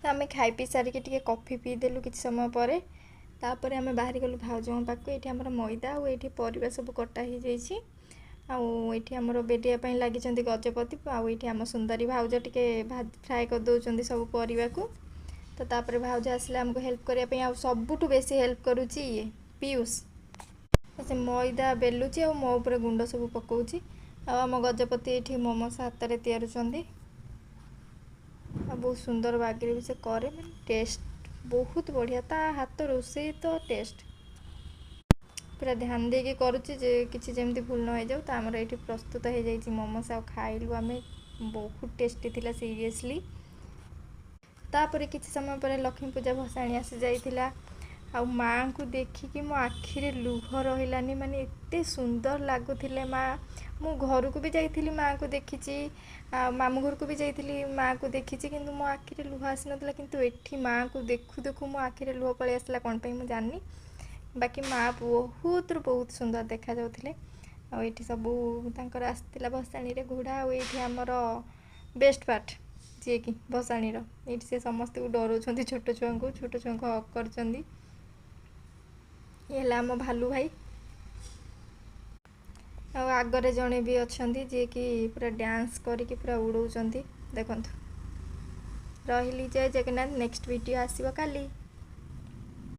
तो आम खाई पी सारिक कॉफी पीदेलु कि समय पर तापर आम बाहर गलु भाउजों पाक ये आम मैदा और ये परिवा सब कटा हो जाइए आउठी आमर बेटिया लगी गजपति आउठी आम सुंदरी भाउज टे फ्राए कर दौरान सब परिवा को तो तापर भाउज आसले आमको हेल्प करने आ सबुठ बेसी हेल्प करुच्ची ये पीयूष से मैदा बेलुची और मो उपर गुंड सब पकाउची आम गजपति ये मोमोस हाथ में तैयारुंट बहुत सुंदर बागे भी से करे मैंने टेस्ट बहुत बढ़िया ता हाथ रोसे तो टेस्ट पूरा ध्यान देके करुच्ची जे किसी जमी भूल न हो जाऊ तो आमर ये प्रस्तुत हो जाइए मोमोस आ खाइलु आम बहुत टेस्टी थिला सीरियसली तापर किसी समय पर लक्ष्मी पूजा भसाणी आसी जाइथिला आ माँ को देखिकी मो आखिरे लुह रहिलानी माने एते सुंदर लगुले माँ मु घर को भी जाइली माँ को देखी मामू घर को भी जाइली माँ को देखी किंतु मो आखिरे लुह आसी नाला किंतु एठी माँ को देखु देखु मो आखिरे लुह पलि आसला कौन पे मु जानी बाकी माँ बहुत सुंदर देखा जाउथिले आ एठी सबू तांकर आस्तिला भसाणी रे घोड़ा आ एठी हमर बेस्ट पार्ट जी कि भसाणी ये से समस्त को डराउं छोट छुआ को हक कर आम भालू भाई आगरे जड़े भी अच्छा जी कि पूरा डांस करके पूरा उड़ाऊँ देखु रही जय जगन्नाथ नेक्स्ट वीडियो आसो काली।